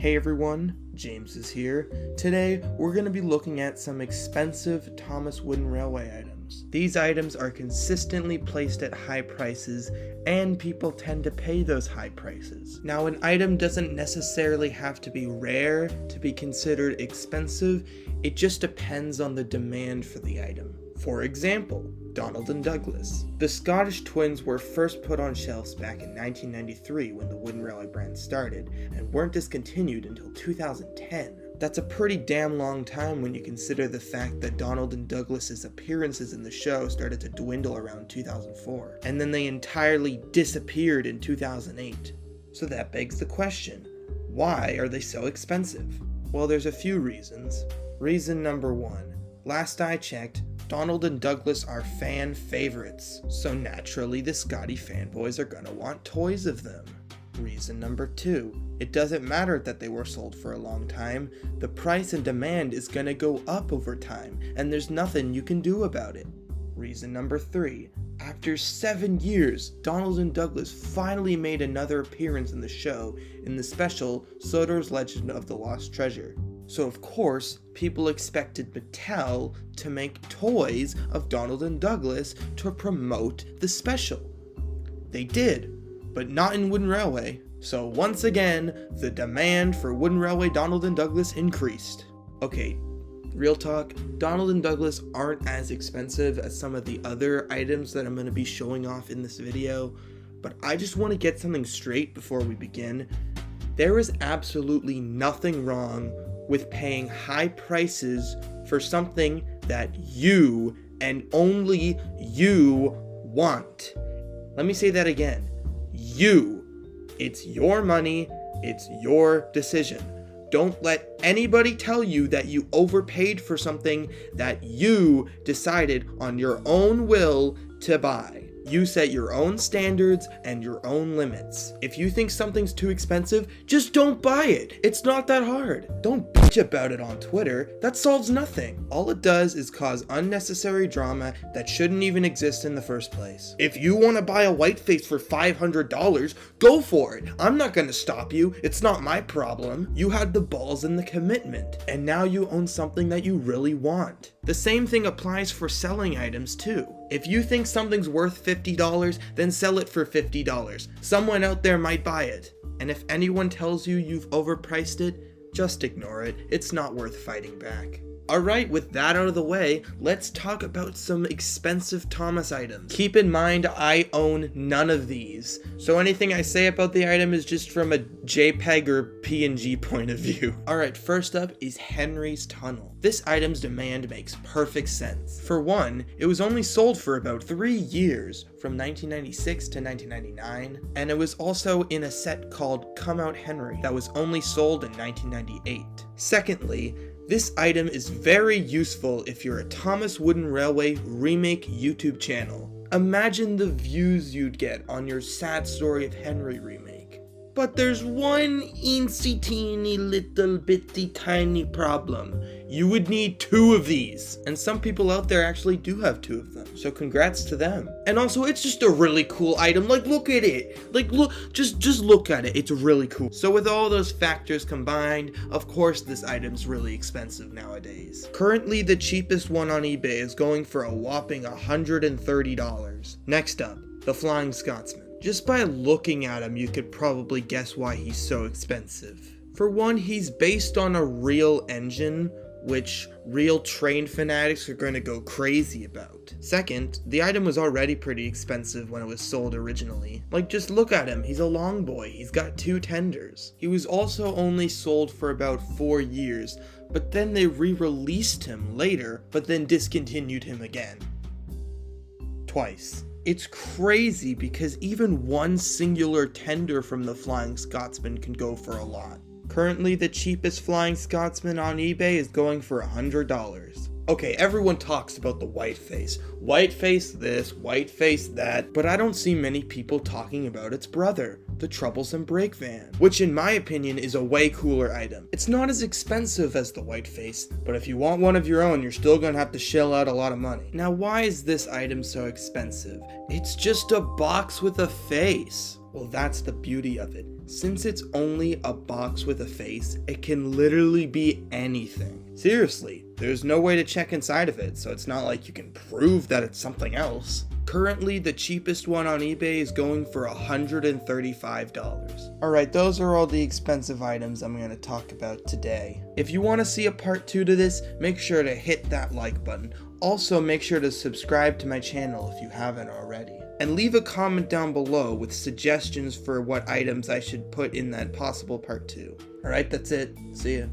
Hey everyone, James is here. Today, we're going to be looking at some expensive Thomas Wooden Railway items. These items are consistently placed at high prices, and people tend to pay those high prices. Now, an item doesn't necessarily have to be rare to be considered expensive, it just depends on the demand for the item. For example, Donald and Douglas. The Scottish twins were first put on shelves back in 1993 when the Wooden Railway brand started, and weren't discontinued until 2010. That's a pretty damn long time when you consider the fact that Donald and Douglas's appearances in the show started to dwindle around 2004, and then they entirely disappeared in 2008. So that begs the question, why are they so expensive? Well, there's a few reasons. Reason number one, last I checked, Donald and Douglas are fan favorites, so naturally the Scotty fanboys are gonna want toys of them. Reason number two, it doesn't matter that they were sold for a long time, the price and demand is gonna go up over time, and there's nothing you can do about it. Reason number three, after 7 years, Donald and Douglas finally made another appearance in the show in the special Sodor's Legend of the Lost Treasure. So of course, people expected Mattel to make toys of Donald and Douglas to promote the special. They did, but not in Wooden Railway. So once again, the demand for Wooden Railway Donald and Douglas increased. Okay, real talk, Donald and Douglas aren't as expensive as some of the other items that I'm going to be showing off in this video, but I just want to get something straight before we begin. There is absolutely nothing wrong with paying high prices for something that you and only you want. Let me say that again. You. It's your money, it's your decision. Don't let anybody tell you that you overpaid for something that you decided on your own will to buy. You set your own standards and your own limits. If you think something's too expensive, just don't buy it. It's not that hard. Don't bitch about it on Twitter. That solves nothing. All it does is cause unnecessary drama that shouldn't even exist in the first place. If you want to buy a Whiteface for $500, go for it. I'm not going to stop you. It's not my problem. You had the balls and the commitment, and now you own something that you really want. The same thing applies for selling items too. If you think something's worth $50, then sell it for $50. Someone out there might buy it. And if anyone tells you you've overpriced it, just ignore it. It's not worth fighting back. Alright, with that out of the way, let's talk about some expensive Thomas items. Keep in mind, I own none of these, so anything I say about the item is just from a JPEG or PNG point of view. Alright, first up is Henry's Tunnel. This item's demand makes perfect sense. For one, it was only sold for about 3 years, from 1996 to 1999, and it was also in a set called Come Out Henry that was only sold in 1998. Secondly, this item is very useful if you're a Thomas Wooden Railway remake YouTube channel. Imagine the views you'd get on your Sad Story of Henry remake. But there's one eensy teeny little bitty tiny problem. You would need 2 of these. And some people out there actually do have 2 of them. So congrats to them. And also, it's just a really cool item. Like, look at it. Like, look, just look at it. It's really cool. So with all those factors combined, of course this item's really expensive nowadays. Currently, the cheapest one on eBay is going for a whopping $130. Next up, the Flying Scotsman. Just by looking at him, you could probably guess why he's so expensive. For one, he's based on a real engine, which real train fanatics are going to go crazy about. Second, the item was already pretty expensive when it was sold originally. Like, just look at him, he's a long boy, he's got 2 tenders. He was also only sold for about 4 years, but then they re-released him later, but then discontinued him again. Twice. It's crazy because even one singular tender from the Flying Scotsman can go for a lot. Currently, the cheapest Flying Scotsman on eBay is going for $100. Okay, everyone talks about the Whiteface. Whiteface this, Whiteface that, but I don't see many people talking about its brother, the Troublesome Brake Van, which in my opinion is a way cooler item. It's not as expensive as the Whiteface, but if you want one of your own, you're still gonna have to shell out a lot of money. Now, why is this item so expensive? It's just a box with a face. Well, that's the beauty of it. Since it's only a box with a face, it can literally be anything. Seriously, there's no way to check inside of it, so it's not like you can prove that it's something else. Currently, the cheapest one on eBay is going for $135. Alright, those are all the expensive items I'm going to talk about today. If you want to see a part 2 to this, make sure to hit that like button. Also, make sure to subscribe to my channel if you haven't already. And leave a comment down below with suggestions for what items I should put in that possible part 2. Alright, that's it. See ya.